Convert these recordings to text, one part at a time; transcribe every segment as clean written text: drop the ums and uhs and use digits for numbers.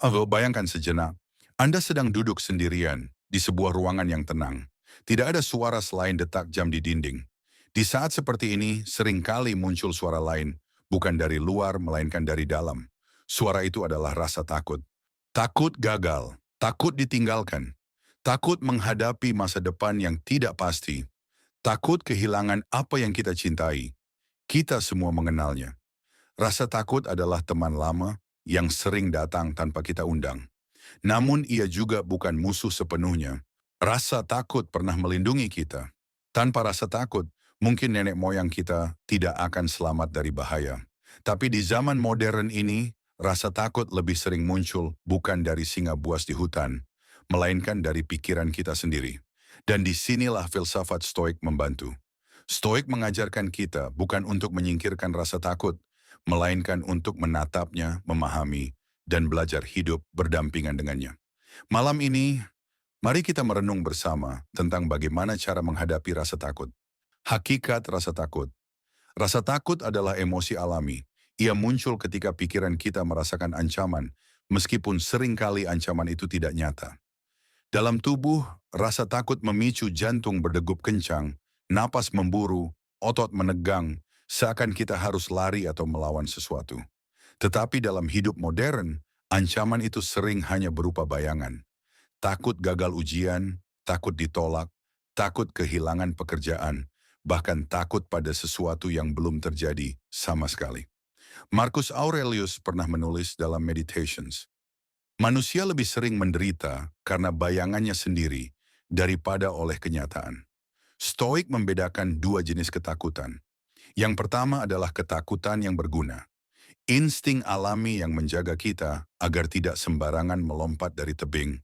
Bayangkan sejenak, Anda sedang duduk sendirian di sebuah ruangan yang tenang. Tidak ada suara selain detak jam di dinding. Di saat seperti ini, seringkali muncul suara lain, bukan dari luar, melainkan dari dalam. Suara itu adalah rasa takut. Takut gagal, takut ditinggalkan, takut menghadapi masa depan yang tidak pasti, takut kehilangan apa yang kita cintai. Kita semua mengenalnya. Rasa takut adalah teman lama yang sering datang tanpa kita undang. Namun ia juga bukan musuh sepenuhnya. Rasa takut pernah melindungi kita. Tanpa rasa takut, mungkin nenek moyang kita tidak akan selamat dari bahaya. Tapi di zaman modern ini, rasa takut lebih sering muncul bukan dari singa buas di hutan, melainkan dari pikiran kita sendiri. Dan disinilah filsafat Stoik membantu. Stoik mengajarkan kita bukan untuk menyingkirkan rasa takut, melainkan untuk menatapnya, memahami, dan belajar hidup berdampingan dengannya. Malam ini, mari kita merenung bersama tentang bagaimana cara menghadapi rasa takut. Hakikat rasa takut. Rasa takut adalah emosi alami. Ia muncul ketika pikiran kita merasakan ancaman, meskipun seringkali ancaman itu tidak nyata. Dalam tubuh, rasa takut memicu jantung berdegup kencang, napas memburu, otot menegang, seakan kita harus lari atau melawan sesuatu. Tetapi dalam hidup modern, ancaman itu sering hanya berupa bayangan. Takut gagal ujian, takut ditolak, takut kehilangan pekerjaan, bahkan takut pada sesuatu yang belum terjadi sama sekali. Marcus Aurelius pernah menulis dalam Meditations, manusia lebih sering menderita karena bayangannya sendiri daripada oleh kenyataan. Stoik membedakan dua jenis ketakutan. Yang pertama adalah ketakutan yang berguna. Insting alami yang menjaga kita agar tidak sembarangan melompat dari tebing,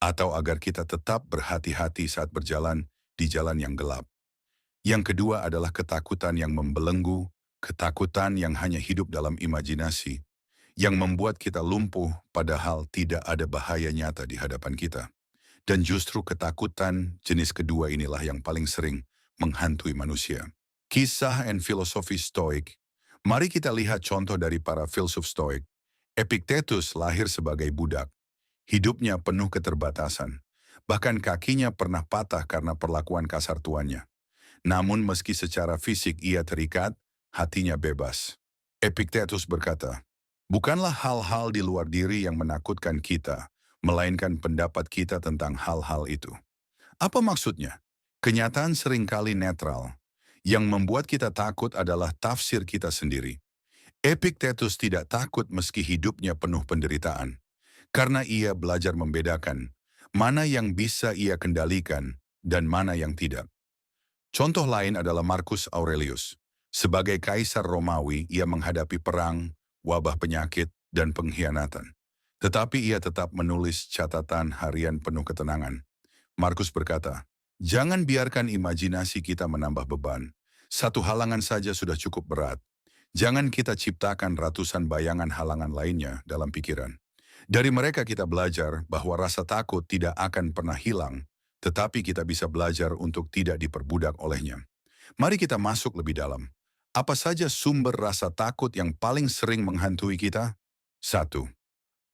atau agar kita tetap berhati-hati saat berjalan di jalan yang gelap. Yang kedua adalah ketakutan yang membelenggu, ketakutan yang hanya hidup dalam imajinasi, yang membuat kita lumpuh padahal tidak ada bahaya nyata di hadapan kita. Dan justru ketakutan jenis kedua inilah yang paling sering menghantui manusia. Kisah dan filosofi Stoik. Mari kita lihat contoh dari para filsuf Stoik. Epictetus lahir sebagai budak. Hidupnya penuh keterbatasan. Bahkan kakinya pernah patah karena perlakuan kasar tuannya. Namun meski secara fisik ia terikat, hatinya bebas. Epictetus berkata, bukanlah hal-hal di luar diri yang menakutkan kita, melainkan pendapat kita tentang hal-hal itu. Apa maksudnya? Kenyataan seringkali netral. Yang membuat kita takut adalah tafsir kita sendiri. Epictetus tidak takut meski hidupnya penuh penderitaan, karena ia belajar membedakan mana yang bisa ia kendalikan dan mana yang tidak. Contoh lain adalah Marcus Aurelius. Sebagai kaisar Romawi, ia menghadapi perang, wabah penyakit, dan pengkhianatan. Tetapi ia tetap menulis catatan harian penuh ketenangan. Markus berkata, jangan biarkan imajinasi kita menambah beban. Satu halangan saja sudah cukup berat. Jangan kita ciptakan ratusan bayangan halangan lainnya dalam pikiran. Dari mereka kita belajar bahwa rasa takut tidak akan pernah hilang, tetapi kita bisa belajar untuk tidak diperbudak olehnya. Mari kita masuk lebih dalam. Apa saja sumber rasa takut yang paling sering menghantui kita? 1.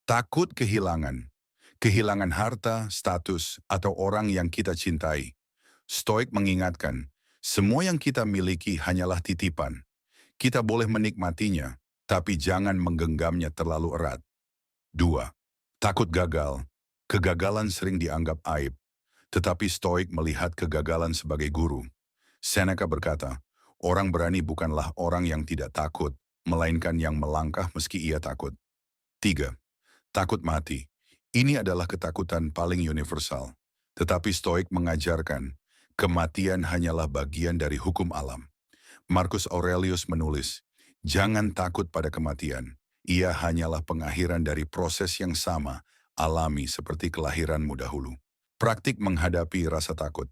Takut kehilangan. Kehilangan harta, status, atau orang yang kita cintai. Stoik mengingatkan, semua yang kita miliki hanyalah titipan. Kita boleh menikmatinya, tapi jangan menggenggamnya terlalu erat. 2. Takut gagal. Kegagalan sering dianggap aib, tetapi Stoik melihat kegagalan sebagai guru. Seneca berkata, orang berani bukanlah orang yang tidak takut, melainkan yang melangkah meski ia takut. 3. Takut mati. Ini adalah ketakutan paling universal. Tetapi Stoik mengajarkan, kematian hanyalah bagian dari hukum alam. Marcus Aurelius menulis, jangan takut pada kematian. Ia hanyalah pengakhiran dari proses yang sama, alami seperti kelahiranmu dahulu. Praktik menghadapi rasa takut.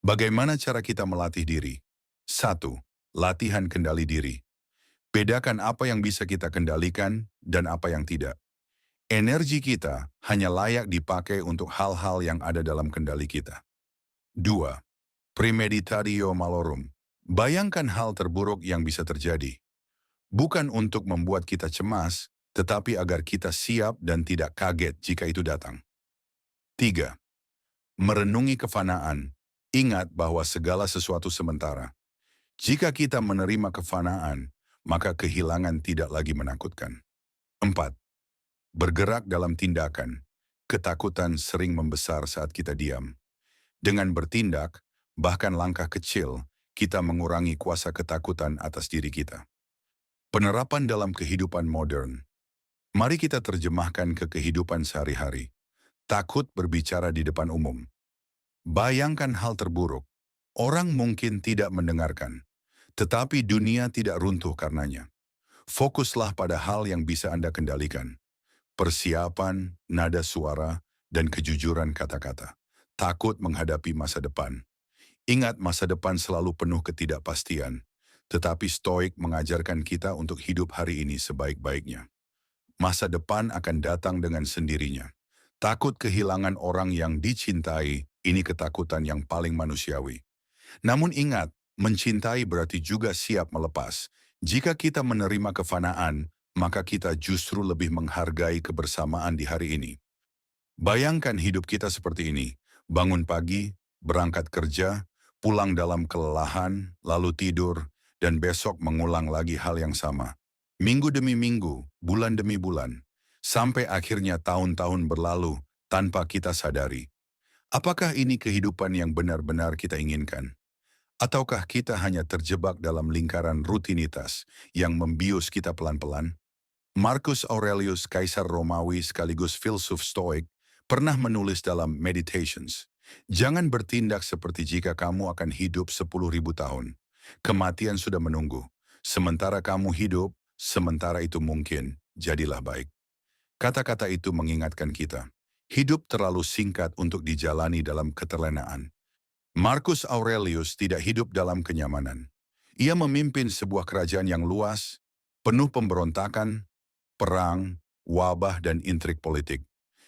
Bagaimana cara kita melatih diri? 1. Latihan kendali diri. Bedakan apa yang bisa kita kendalikan dan apa yang tidak. Energi kita hanya layak dipakai untuk hal-hal yang ada dalam kendali kita. 2. Premeditatio malorum. Bayangkan hal terburuk yang bisa terjadi. Bukan untuk membuat kita cemas, tetapi agar kita siap dan tidak kaget jika itu datang. 3. Merenungi kefanaan. Ingat bahwa segala sesuatu sementara. Jika kita menerima kefanaan, maka kehilangan tidak lagi menakutkan. 4. Bergerak dalam tindakan. Ketakutan sering membesar saat kita diam. Dengan bertindak, bahkan langkah kecil, kita mengurangi kuasa ketakutan atas diri kita. Penerapan dalam kehidupan modern. Mari kita terjemahkan ke kehidupan sehari-hari. Takut berbicara di depan umum. Bayangkan hal terburuk. Orang mungkin tidak mendengarkan, tetapi dunia tidak runtuh karenanya. Fokuslah pada hal yang bisa Anda kendalikan. Persiapan, nada suara, dan kejujuran kata-kata. Takut menghadapi masa depan. Ingat, masa depan selalu penuh ketidakpastian, tetapi Stoik mengajarkan kita untuk hidup hari ini sebaik-baiknya. Masa depan akan datang dengan sendirinya. Takut kehilangan orang yang dicintai, ini ketakutan yang paling manusiawi. Namun ingat, mencintai berarti juga siap melepas. Jika kita menerima kefanaan, maka kita justru lebih menghargai kebersamaan di hari ini. Bayangkan hidup kita seperti ini. Bangun pagi, berangkat kerja, pulang dalam kelelahan, lalu tidur, dan besok mengulang lagi hal yang sama. Minggu demi minggu, bulan demi bulan, sampai akhirnya tahun-tahun berlalu tanpa kita sadari. Apakah ini kehidupan yang benar-benar kita inginkan? Ataukah kita hanya terjebak dalam lingkaran rutinitas yang membius kita pelan-pelan? Marcus Aurelius, kaisar Romawi sekaligus filsuf Stoik, pernah menulis dalam Meditations, "Jangan bertindak seperti jika kamu akan hidup 10.000 tahun. Kematian sudah menunggu. Sementara kamu hidup, sementara itu mungkin, jadilah baik." Kata-kata itu mengingatkan kita, hidup terlalu singkat untuk dijalani dalam keterlenaan. Marcus Aurelius tidak hidup dalam kenyamanan. Ia memimpin sebuah kerajaan yang luas, penuh pemberontakan, perang, wabah, dan intrik politik.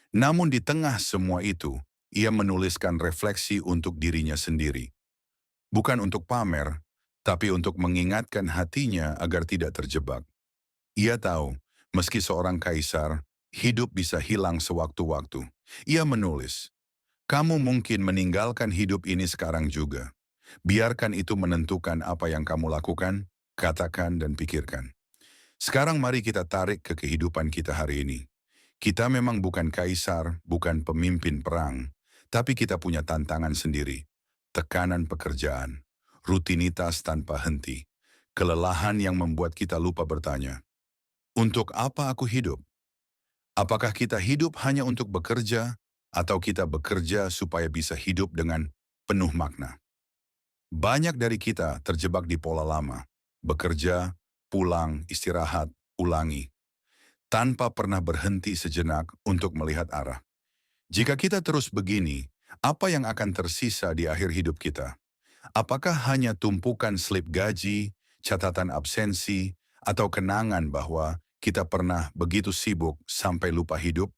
Namun di tengah semua itu, ia menuliskan refleksi untuk dirinya sendiri. Bukan untuk pamer, tapi untuk mengingatkan hatinya agar tidak terjebak. Ia tahu, meski seorang kaisar, hidup bisa hilang sewaktu-waktu. Ia menulis, "Kamu mungkin meninggalkan hidup ini sekarang juga. Biarkan itu menentukan apa yang kamu lakukan, katakan, dan pikirkan." Sekarang mari kita tarik ke kehidupan kita hari ini. Kita memang bukan kaisar, bukan pemimpin perang, tapi kita punya tantangan sendiri. Tekanan pekerjaan, rutinitas tanpa henti, kelelahan yang membuat kita lupa bertanya, untuk apa aku hidup? Apakah kita hidup hanya untuk bekerja, atau kita bekerja supaya bisa hidup dengan penuh makna? Banyak dari kita terjebak di pola lama, bekerja, pulang, istirahat, ulangi, tanpa pernah berhenti sejenak untuk melihat arah. Jika kita terus begini, apa yang akan tersisa di akhir hidup kita? Apakah hanya tumpukan slip gaji, catatan absensi, atau kenangan bahwa kita pernah begitu sibuk sampai lupa hidup?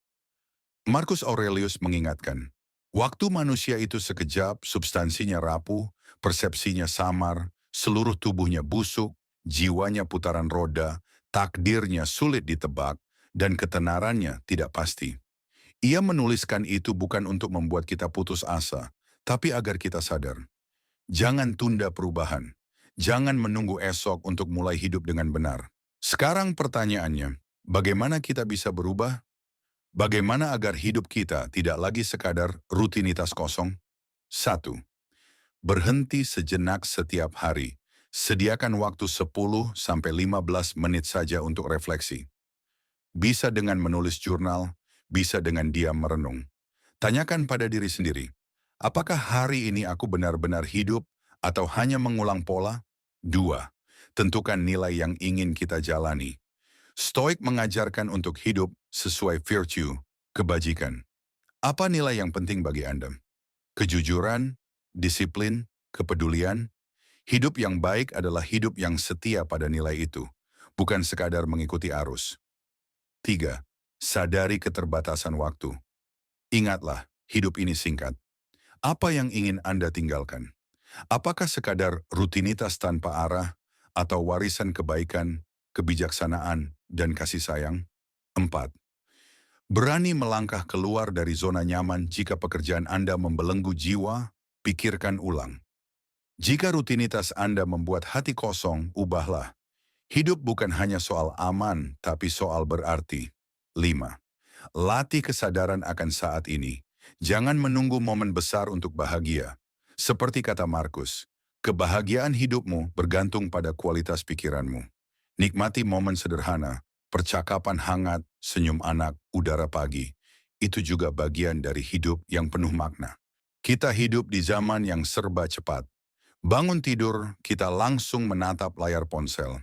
Marcus Aurelius mengingatkan, waktu manusia itu sekejap, substansinya rapuh, persepsinya samar, seluruh tubuhnya busuk, jiwanya putaran roda, takdirnya sulit ditebak, dan ketenarannya tidak pasti. Ia menuliskan itu bukan untuk membuat kita putus asa, tapi agar kita sadar. Jangan tunda perubahan. Jangan menunggu esok untuk mulai hidup dengan benar. Sekarang pertanyaannya, bagaimana kita bisa berubah? Bagaimana agar hidup kita tidak lagi sekadar rutinitas kosong? 1. Berhenti sejenak setiap hari. Sediakan waktu 10-15 menit saja untuk refleksi. Bisa dengan menulis jurnal, bisa dengan diam merenung. Tanyakan pada diri sendiri, apakah hari ini aku benar-benar hidup atau hanya mengulang pola? 2. Tentukan nilai yang ingin kita jalani. Stoik mengajarkan untuk hidup sesuai virtue, kebajikan. Apa nilai yang penting bagi Anda? Kejujuran, disiplin, kepedulian. Hidup yang baik adalah hidup yang setia pada nilai itu, bukan sekadar mengikuti arus. 3. Sadari keterbatasan waktu. Ingatlah, hidup ini singkat. Apa yang ingin Anda tinggalkan? Apakah sekadar rutinitas tanpa arah, atau warisan kebaikan, kebijaksanaan, dan kasih sayang? 4. Berani melangkah keluar dari zona nyaman jika pekerjaan Anda membelenggu jiwa, pikirkan ulang. Jika rutinitas Anda membuat hati kosong, ubahlah. Hidup bukan hanya soal aman, tapi soal berarti. 5. Latih kesadaran akan saat ini. Jangan menunggu momen besar untuk bahagia. Seperti kata Markus, kebahagiaan hidupmu bergantung pada kualitas pikiranmu. Nikmati momen sederhana, percakapan hangat, senyum anak, udara pagi. Itu juga bagian dari hidup yang penuh makna. Kita hidup di zaman yang serba cepat. Bangun tidur, kita langsung menatap layar ponsel.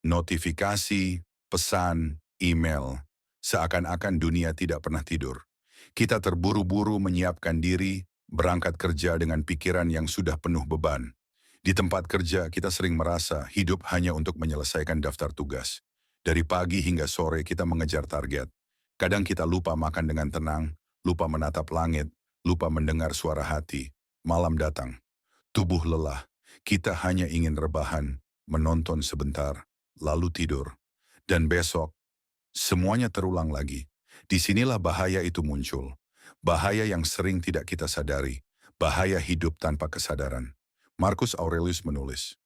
Notifikasi, pesan, email. Seakan-akan dunia tidak pernah tidur. Kita terburu-buru menyiapkan diri, berangkat kerja dengan pikiran yang sudah penuh beban. Di tempat kerja, kita sering merasa hidup hanya untuk menyelesaikan daftar tugas. Dari pagi hingga sore kita mengejar target. Kadang kita lupa makan dengan tenang, lupa menatap langit, lupa mendengar suara hati. Malam datang. Tubuh lelah. Kita hanya ingin rebahan, menonton sebentar, lalu tidur. Dan besok, semuanya terulang lagi. Disinilah bahaya itu muncul. Bahaya yang sering tidak kita sadari. Bahaya hidup tanpa kesadaran. Marcus Aurelius menulis,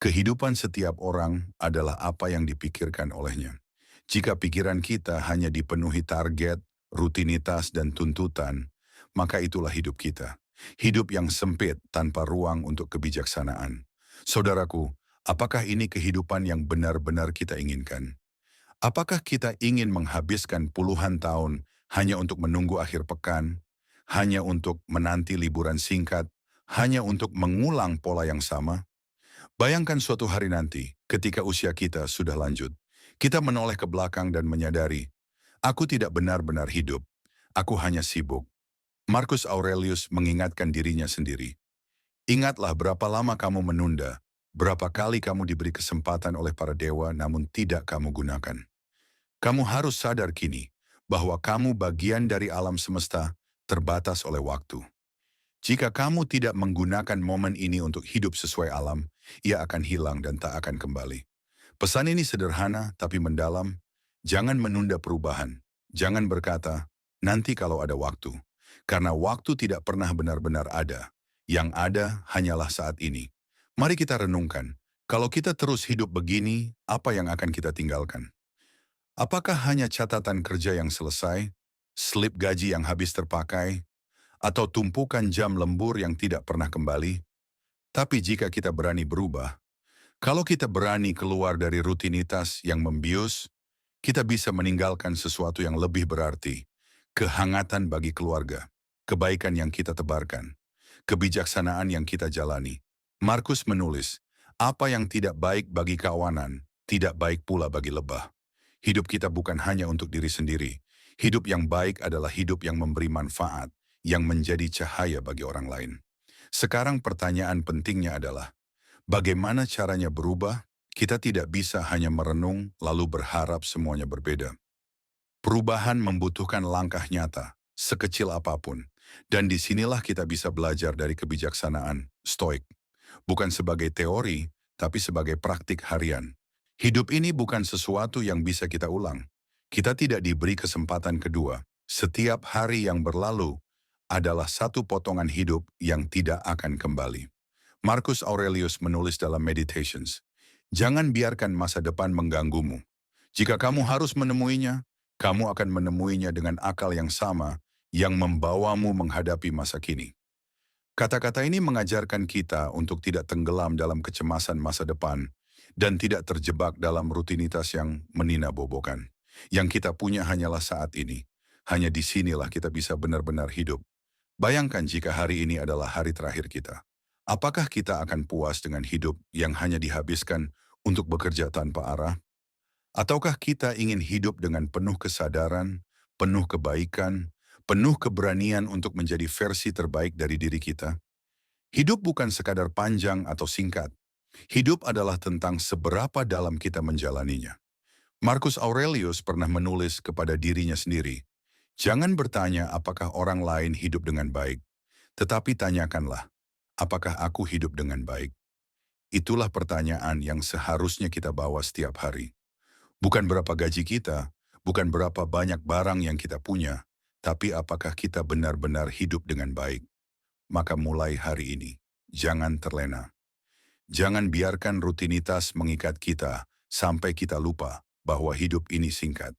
kehidupan setiap orang adalah apa yang dipikirkan olehnya. Jika pikiran kita hanya dipenuhi target, rutinitas, dan tuntutan, maka itulah hidup kita. Hidup yang sempit tanpa ruang untuk kebijaksanaan. Saudaraku, apakah ini kehidupan yang benar-benar kita inginkan? Apakah kita ingin menghabiskan puluhan tahun hanya untuk menunggu akhir pekan, hanya untuk menanti liburan singkat, hanya untuk mengulang pola yang sama? Bayangkan suatu hari nanti, ketika usia kita sudah lanjut, kita menoleh ke belakang dan menyadari, aku tidak benar-benar hidup, aku hanya sibuk. Marcus Aurelius mengingatkan dirinya sendiri. Ingatlah berapa lama kamu menunda, berapa kali kamu diberi kesempatan oleh para dewa namun tidak kamu gunakan. Kamu harus sadar kini bahwa kamu bagian dari alam semesta terbatas oleh waktu. Jika kamu tidak menggunakan momen ini untuk hidup sesuai alam, ia akan hilang dan tak akan kembali. Pesan ini sederhana tapi mendalam. Jangan menunda perubahan. Jangan berkata, nanti kalau ada waktu. Karena waktu tidak pernah benar-benar ada. Yang ada hanyalah saat ini. Mari kita renungkan, kalau kita terus hidup begini, apa yang akan kita tinggalkan? Apakah hanya catatan kerja yang selesai, slip gaji yang habis terpakai, atau tumpukan jam lembur yang tidak pernah kembali? Tapi jika kita berani berubah, kalau kita berani keluar dari rutinitas yang membius, kita bisa meninggalkan sesuatu yang lebih berarti, kehangatan bagi keluarga, kebaikan yang kita tebarkan, kebijaksanaan yang kita jalani. Markus menulis, apa yang tidak baik bagi kawanan, tidak baik pula bagi lebah. Hidup kita bukan hanya untuk diri sendiri. Hidup yang baik adalah hidup yang memberi manfaat, yang menjadi cahaya bagi orang lain. Sekarang pertanyaan pentingnya adalah, bagaimana caranya berubah? Kita tidak bisa hanya merenung lalu berharap semuanya berbeda. Perubahan membutuhkan langkah nyata, sekecil apapun. Dan disinilah kita bisa belajar dari kebijaksanaan, stoik. Bukan sebagai teori, tapi sebagai praktik harian. Hidup ini bukan sesuatu yang bisa kita ulang. Kita tidak diberi kesempatan kedua. Setiap hari yang berlalu adalah satu potongan hidup yang tidak akan kembali. Marcus Aurelius menulis dalam Meditations, jangan biarkan masa depan mengganggumu. Jika kamu harus menemuinya, kamu akan menemuinya dengan akal yang sama yang membawamu menghadapi masa kini. Kata-kata ini mengajarkan kita untuk tidak tenggelam dalam kecemasan masa depan dan tidak terjebak dalam rutinitas yang meninabobokan. Yang kita punya hanyalah saat ini. Hanya disinilah kita bisa benar-benar hidup. Bayangkan jika hari ini adalah hari terakhir kita. Apakah kita akan puas dengan hidup yang hanya dihabiskan untuk bekerja tanpa arah? Ataukah kita ingin hidup dengan penuh kesadaran, penuh kebaikan, penuh keberanian untuk menjadi versi terbaik dari diri kita? Hidup bukan sekadar panjang atau singkat. Hidup adalah tentang seberapa dalam kita menjalaninya. Marcus Aurelius pernah menulis kepada dirinya sendiri, jangan bertanya apakah orang lain hidup dengan baik, tetapi tanyakanlah, apakah aku hidup dengan baik? Itulah pertanyaan yang seharusnya kita bawa setiap hari. Bukan berapa gaji kita, bukan berapa banyak barang yang kita punya, tapi apakah kita benar-benar hidup dengan baik. Maka mulai hari ini, jangan terlena. Jangan biarkan rutinitas mengikat kita sampai kita lupa bahwa hidup ini singkat.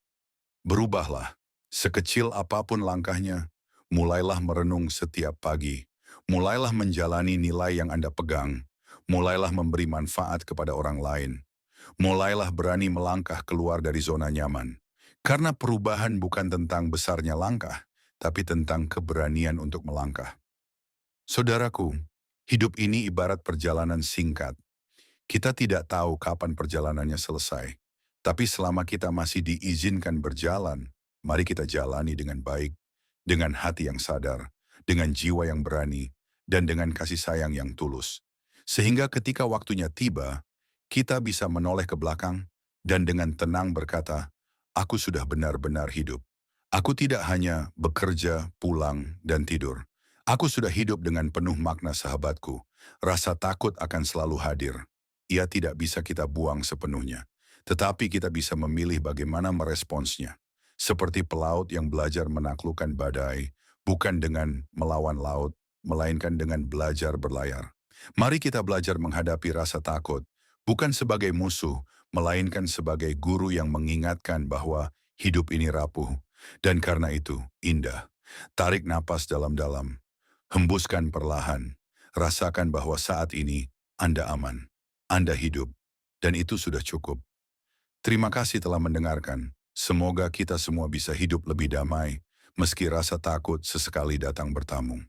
Berubahlah, sekecil apapun langkahnya, mulailah merenung setiap pagi, mulailah menjalani nilai yang Anda pegang, mulailah memberi manfaat kepada orang lain, mulailah berani melangkah keluar dari zona nyaman. Karena perubahan bukan tentang besarnya langkah, tapi tentang keberanian untuk melangkah. Saudaraku, hidup ini ibarat perjalanan singkat. Kita tidak tahu kapan perjalanannya selesai. Tapi selama kita masih diizinkan berjalan, mari kita jalani dengan baik, dengan hati yang sadar, dengan jiwa yang berani, dan dengan kasih sayang yang tulus. Sehingga ketika waktunya tiba, kita bisa menoleh ke belakang dan dengan tenang berkata, "Aku sudah benar-benar hidup. Aku tidak hanya bekerja, pulang, dan tidur. Aku sudah hidup dengan penuh makna sahabatku. Rasa takut akan selalu hadir. Ia tidak bisa kita buang sepenuhnya. Tetapi kita bisa memilih bagaimana meresponsnya. Seperti pelaut yang belajar menaklukkan badai, bukan dengan melawan laut, melainkan dengan belajar berlayar. Mari kita belajar menghadapi rasa takut, bukan sebagai musuh, melainkan sebagai guru yang mengingatkan bahwa hidup ini rapuh. Dan karena itu, indah. Tarik napas dalam-dalam. Hembuskan perlahan. Rasakan bahwa saat ini Anda aman. Anda hidup. Dan itu sudah cukup. Terima kasih telah mendengarkan. Semoga kita semua bisa hidup lebih damai, meski rasa takut sesekali datang bertamu.